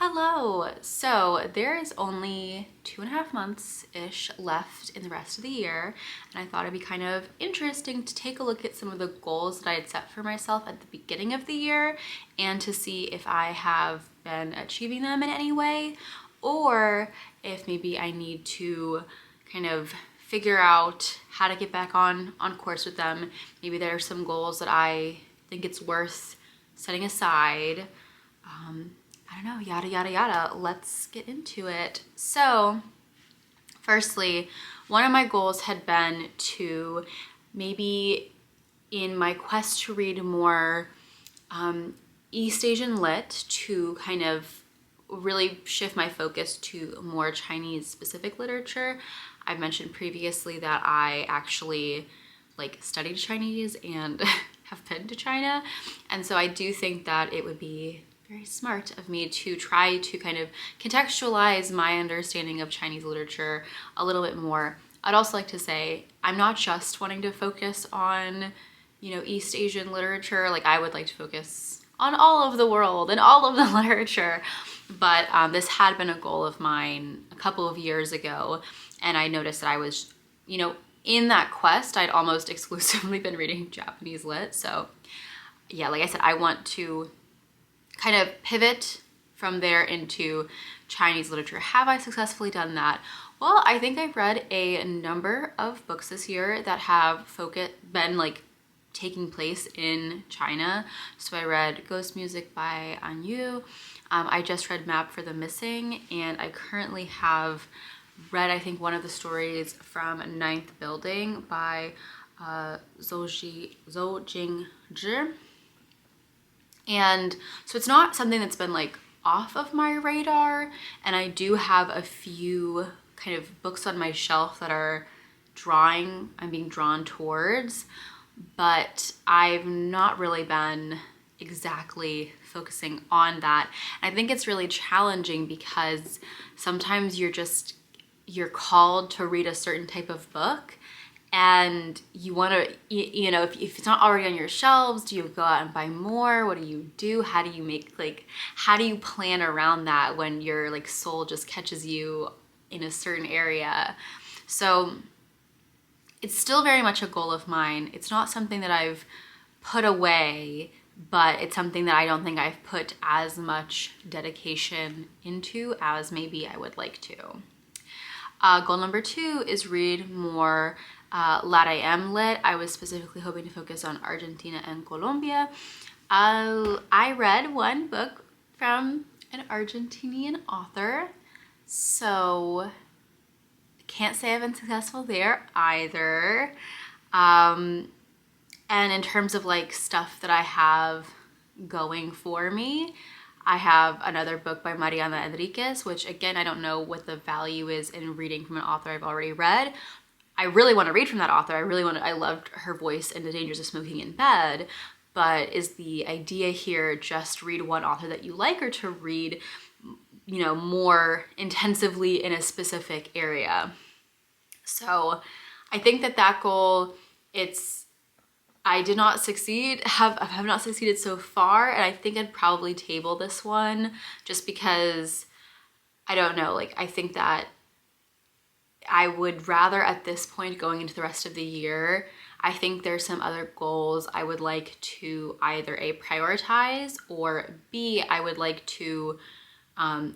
Hello! So there is only 2.5 months-ish left in the rest of the year, and I thought it'd be kind of interesting to take a look at some of the goals that I had set for myself at the beginning of the year and to see if I have been achieving them in any way, or if maybe I need to kind of figure out how to get back on course with them. Maybe there are some goals that I think it's worth setting aside. I don't know, yada, yada, yada. Let's get into it. So, firstly, one of my goals had been to maybe in my quest to read more East Asian lit to kind of really shift my focus to more Chinese specific literature. I've mentioned previously that I actually studied Chinese and have been to China. And so I do think that it would be very smart of me to try to kind of contextualize my understanding of Chinese literature a little bit more. I'd also like to say I'm not just wanting to focus on, East Asian literature. I would like to focus on all of the world and all of the literature. But this had been a goal of mine a couple of years ago, and I noticed that I was, in that quest, I'd almost exclusively been reading Japanese lit. So yeah, like I said, I want to kind of pivot from there into Chinese literature. Have I successfully done that? Well, I think I've read a number of books this year that have been taking place in China. So I read Ghost Music by An Yu. I just read Map for the Missing, and I currently have read, I think, one of the stories from Ninth Building by Zhou Jingzhi. And so it's not something that's been off of my radar, and I do have a few kind of books on my shelf that I'm being drawn towards, but I've not really been exactly focusing on that. And I think it's really challenging because sometimes you're called to read a certain type of book, and you want to, if it's not already on your shelves, do you go out and buy more? What do you do? How do you plan around that when your soul just catches you in a certain area? So it's still very much a goal of mine. It's not something that I've put away, but it's something that I don't think I've put as much dedication into as maybe I would like to. Goal number 2 is read more LATAM lit. I was specifically hoping to focus on Argentina and Colombia. I read one book from an Argentinian author, so can't say I've been successful there either. And in terms of stuff that I have going for me, I have another book by Mariana Enriquez, which again, I don't know what the value is in reading from an author I've already read. I really want to read from that author. I loved her voice in The Dangers of Smoking in Bed, but is the idea here just read one author that you like, or to read, more intensively in a specific area? So I think that goal, I did not succeed, have not succeeded so far, and I think I'd probably table this one just because, I don't know, I think that I would rather at this point going into the rest of the year, I think there's some other goals I would like to either A, prioritize, or B, I would like to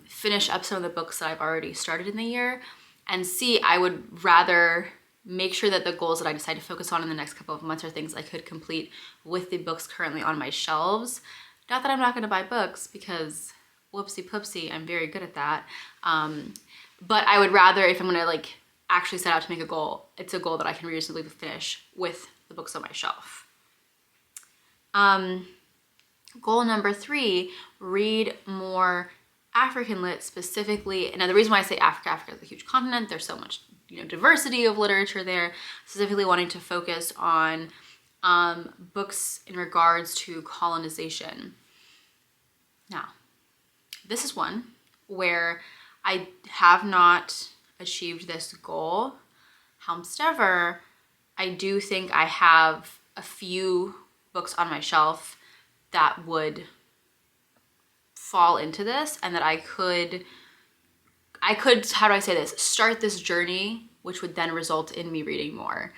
finish up some of the books that I've already started in the year, and C, I would rather make sure that the goals that I decide to focus on in the next couple of months are things I could complete with the books currently on my shelves. Not that I'm not going to buy books, because whoopsie poopsie, I'm very good at that. But I would rather, if I'm going to actually set out to make a goal, it's a goal that I can reasonably finish with the books on my shelf. Goal number 3, read more African lit specifically. Now the reason why I say Africa is a huge continent. There's so much diversity of literature there. Specifically wanting to focus on books in regards to colonization. Now, this is one where I have not achieved this goal. However, I do think I have a few books on my shelf that would fall into this and that I could, how do I say this, start this journey, which would then result in me reading more.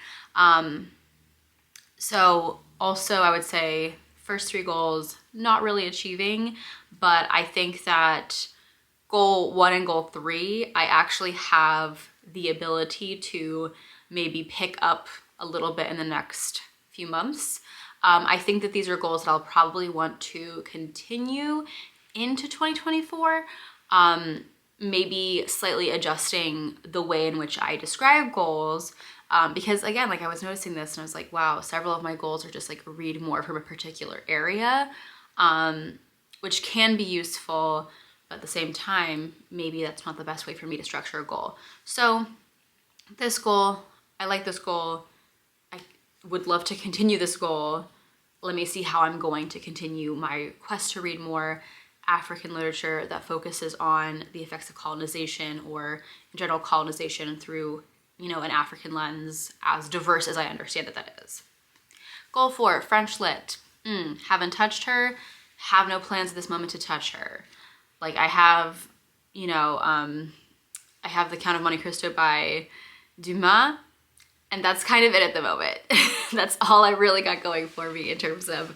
So also I would say first 3 goals, not really achieving, but I think that goal 1 and goal 3, I actually have the ability to maybe pick up a little bit in the next few months. I think that these are goals that I'll probably want to continue into 2024. Maybe slightly adjusting the way in which I describe goals. Because again, like I was noticing this and I was like, wow, several of my goals are just like read more from a particular area, which can be useful, but at the same time, maybe that's not the best way for me to structure a goal. So this goal, I like this goal. I would love to continue this goal. Let me see how I'm going to continue my quest to read more African literature that focuses on the effects of colonization, or in general colonization through, you know, an African lens, as diverse as I understand that is. Goal 4, French lit. Haven't touched her, have no plans at this moment to touch her. Like I have, you know, I have The Count of Monte Cristo by Dumas, and that's kind of it at the moment. That's all I really got going for me in terms of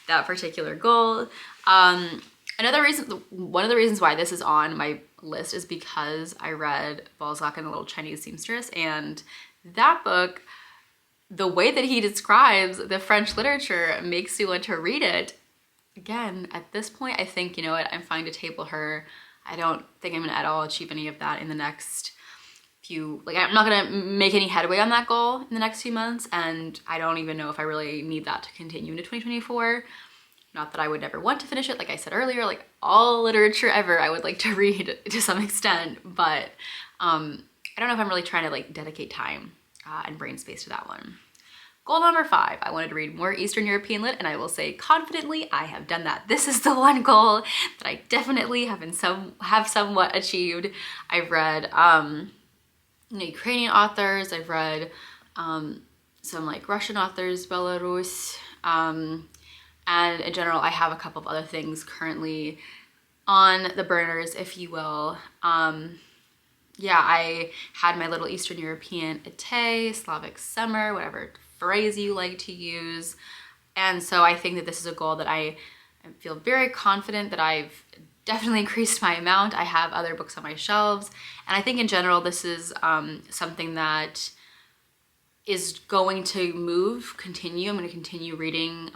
that particular goal. One of the reasons why this is on my list is because I read Balzac and the Little Chinese Seamstress, and that book, the way that he describes the French literature makes you want to read it. Again, at this point, I think, you know what, I'm fine to table her. I don't think I'm gonna at all achieve any of that in the next few, like I'm not gonna make any headway on that goal in the next few months, and I don't even know if I really need that to continue into 2024. Not that I would never want to finish it, like I said earlier, like all literature ever I would like to read to some extent, but I don't know if I'm really trying to like dedicate time and brain space to that one. Goal number 5, I wanted to read more Eastern European lit, and I will say confidently I have done that. This is the one goal that I definitely have somewhat achieved. I've read you know, Ukrainian authors, I've read some like Russian authors, Belarus, and in general, I have a couple of other things currently on the burners, if you will. Yeah, I had my little Eastern European été, Slavic summer, whatever phrase you like to use. And so I think that this is a goal that I feel very confident that I've definitely increased my amount. I have other books on my shelves. And I think in general, this is something that is going to continue. I'm going to continue reading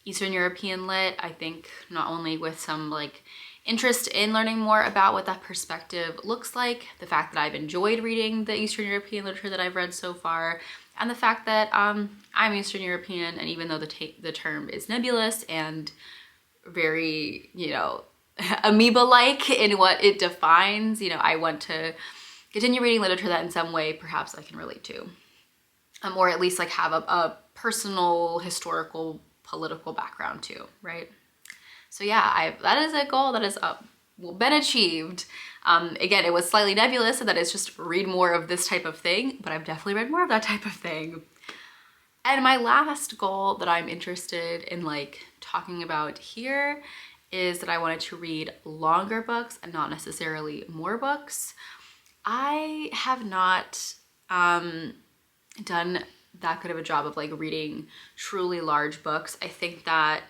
Eastern European lit. I think not only with some like interest in learning more about what that perspective looks like, the fact that I've enjoyed reading the Eastern European literature that I've read so far, and the fact that I'm Eastern European, and even though the term is nebulous and very, you know, amoeba-like in what it defines, you know, I want to continue reading literature that in some way perhaps I can relate to, or at least like have a personal, historical, political background too, right? So yeah, that is a goal that has been achieved. Again, it was slightly nebulous, so that is just read more of this type of thing, but I've definitely read more of that type of thing. And my last goal that I'm interested in like talking about here is that I wanted to read longer books and not necessarily more books. I have not done that good of a job of like reading truly large books. I think that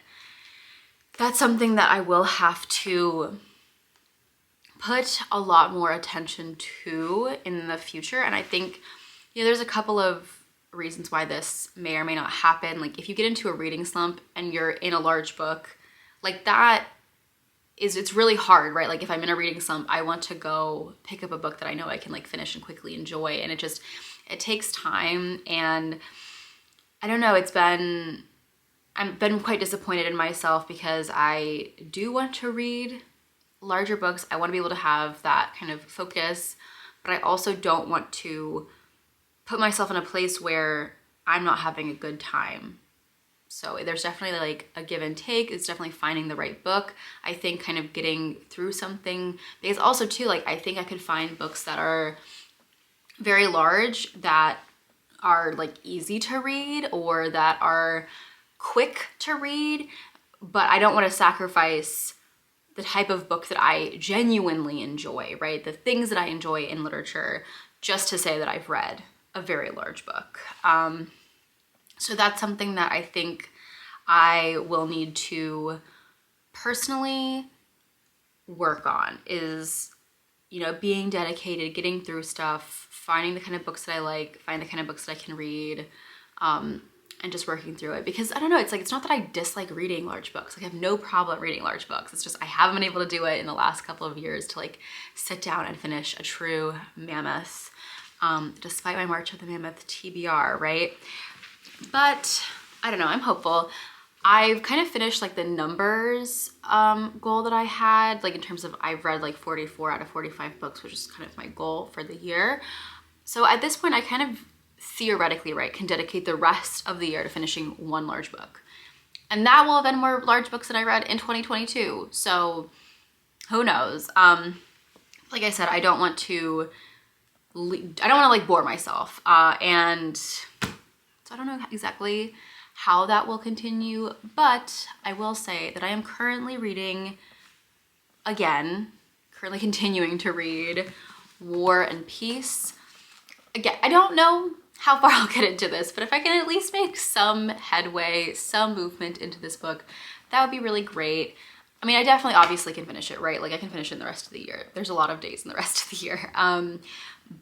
that's something that I will have to put a lot more attention to in the future. And I think, you know, there's a couple of reasons why this may or may not happen. Like if you get into a reading slump and you're in a large book, like that it's really hard, right? Like if I'm in a reading slump, I want to go pick up a book that I know I can like finish and quickly enjoy. And it takes time. And I don't know, I've been quite disappointed in myself because I do want to read larger books. I want to be able to have that kind of focus, but I also don't want to put myself in a place where I'm not having a good time. So there's definitely like a give and take. It's definitely finding the right book. I think kind of getting through something, because also too, like I think I could find books that are very large that are like easy to read or that are quick to read, but I don't want to sacrifice the type of book that I genuinely enjoy, right? The things that I enjoy in literature, just to say that I've read a very large book. So that's something that I think I will need to personally work on, is, you know, being dedicated, getting through stuff, finding the kind of books that I like, find the kind of books that I can read, and just working through it. Because I don't know, it's like, it's not that I dislike reading large books. Like I have no problem reading large books. It's just I haven't been able to do it in the last couple of years to like sit down and finish a true mammoth, despite my March of the Mammoth TBR, right? But I don't know, I'm hopeful. I've kind of finished like the numbers goal that I had, like in terms of I've read like 44 out of 45 books, which is kind of my goal for the year. So at this point, I kind of theoretically, right, can dedicate the rest of the year to finishing one large book. And that will have been more large books than I read in 2022. So who knows? Like I said, I don't want to like bore myself. And so I don't know exactly how that will continue, but I will say that I am currently reading, again, currently continuing to read War and Peace. Again, I don't know how far I'll get into this, but if I can at least make some headway, some movement into this book, that would be really great. I mean, I definitely obviously can finish it, right? Like I can finish it in the rest of the year. There's a lot of days in the rest of the year.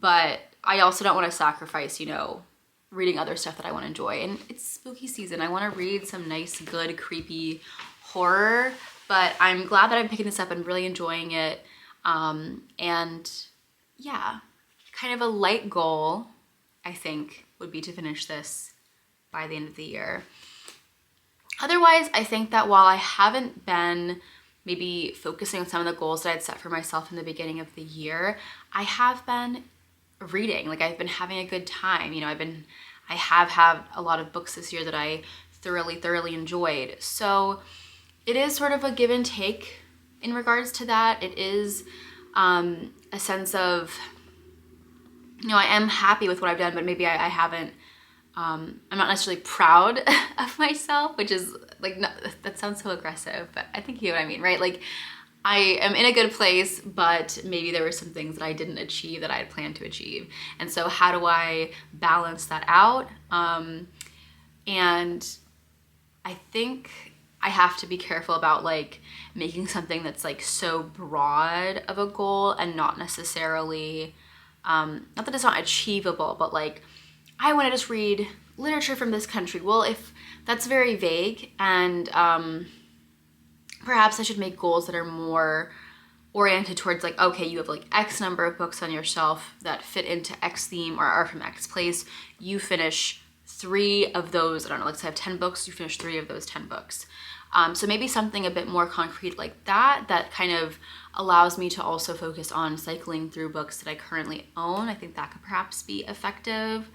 But I also don't want to sacrifice, you know, reading other stuff that I want to enjoy. And it's spooky season. I want to read some nice, good, creepy horror, but I'm glad that I'm picking this up and really enjoying it. And yeah, kind of a light goal, I think, would be to finish this by the end of the year. Otherwise, I think that while I haven't been maybe focusing on some of the goals that I'd set for myself in the beginning of the year, I have been reading. Like I've been having a good time. You know, I have had a lot of books this year that I thoroughly enjoyed. So it is sort of a give and take in regards to that. It is a sense of, you know, I am happy with what I've done, but maybe I haven't, I'm not necessarily proud of myself, which is like, no, that sounds so aggressive, but I think you know what I mean, right? Like I am in a good place, but maybe there were some things that I didn't achieve that I had planned to achieve. And so how do I balance that out? And I think I have to be careful about like making something that's like so broad of a goal and not necessarily, not that it's not achievable, but like, I want to just read literature from this country. Well, if that's very vague, and perhaps I should make goals that are more oriented towards like, okay, you have like X number of books on your shelf that fit into X theme or are from X place. You finish 3 of those. I don't know, let's say I have 10 books, you finish 3 of those 10 books. So maybe something a bit more concrete like that, that kind of allows me to also focus on cycling through books that I currently own. I think that could perhaps be effective.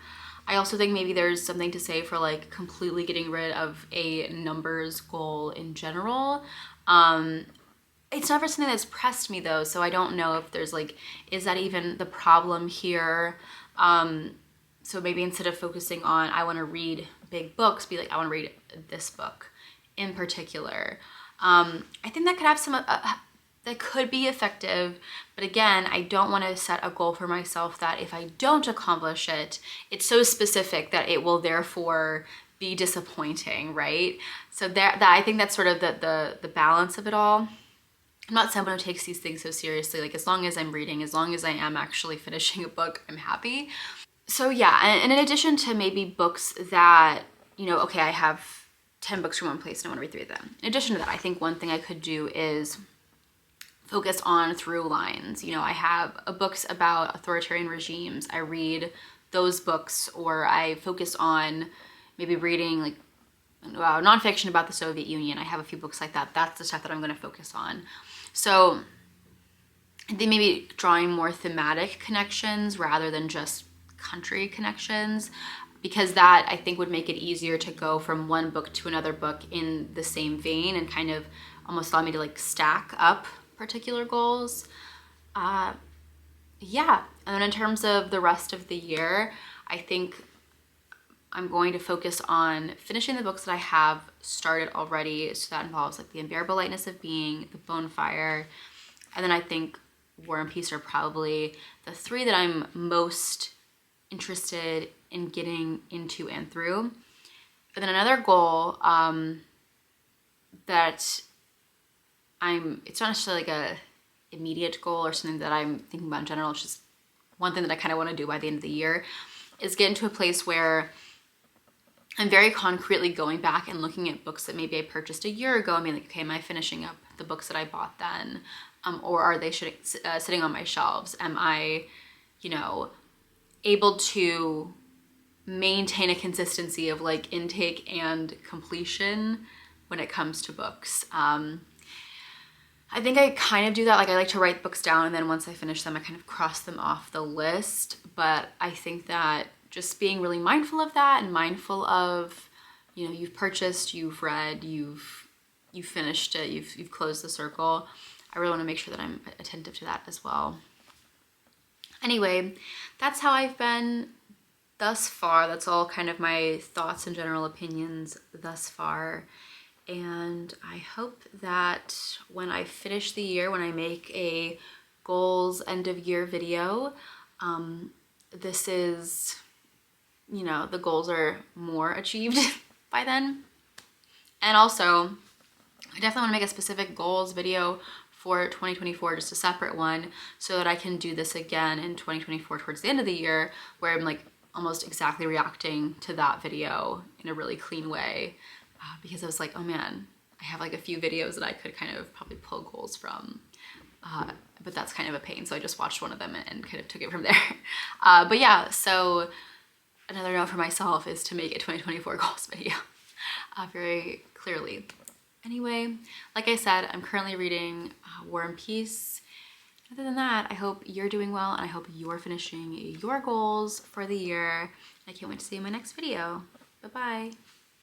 I also think maybe there's something to say for like completely getting rid of a numbers goal in general. It's never something that's pressed me though, so I don't know if there's like, is that even the problem here? So maybe instead of focusing on, I want to read big books, be like, I want to read this book in particular. I think that could have some, that could be effective, but again, I don't want to set a goal for myself that if I don't accomplish it, it's so specific that it will therefore be disappointing, right? So that I think that's sort of the balance of it all. I'm not someone who takes these things so seriously. Like as long as I'm reading, as long as I am actually finishing a book, I'm happy. So yeah, and in addition to maybe books that, you know, okay, I have 10 books from one place and I want to read 3 of them. In addition to that, I think one thing I could do is focus on through lines. You know, I have books about authoritarian regimes. I read those books, or I focus on maybe reading like nonfiction about the Soviet Union. I have a few books like that. That's the stuff that I'm going to focus on. So I think maybe drawing more thematic connections rather than just country connections, because that I think would make it easier to go from one book to another book in the same vein and kind of almost allow me to like stack up particular goals. Yeah, and then in terms of the rest of the year, I think I'm going to focus on finishing the books that I have started already. So that involves like the Unbearable Lightness of Being, the Bonefire, and then I think War and Peace are probably the 3 that I'm most interested in getting into and through. But then another goal that it's not necessarily like a immediate goal or something that I'm thinking about in general, it's just one thing that I kind of want to do by the end of the year, is get into a place where I'm very concretely going back and looking at books that maybe I purchased a year ago. I mean, like, okay, am I finishing up the books that I bought then? Or are they sitting on my shelves? Am I, you know, able to maintain a consistency of like intake and completion when it comes to books? I think I kind of do that. Like, I like to write books down, and then once I finish them, I kind of cross them off the list. But I think that just being really mindful of that, and mindful of, you know, you've purchased, you've read, you've finished it, you've closed the circle. I really want to make sure that I'm attentive to that as well. Anyway, that's how I've been thus far. That's all kind of my thoughts and general opinions thus far. And I hope that when I finish the year, when I make a goals end of year video, this is, you know, the goals are more achieved by then. And also, I definitely want to make a specific goals video for 2024, just a separate one, so that I can do this again in 2024 towards the end of the year, where I'm like almost exactly reacting to that video in a really clean way. Because I was like, oh man, I have like a few videos that I could kind of probably pull goals from, but that's kind of a pain. So I just watched one of them and kind of took it from there. But yeah, so another note for myself is to make a 2024 goals video very clearly. Anyway, like I said, I'm currently reading War and Peace. Other than that, I hope you're doing well, and I hope you're finishing your goals for the year. I can't wait to see you in my next video. Bye-bye.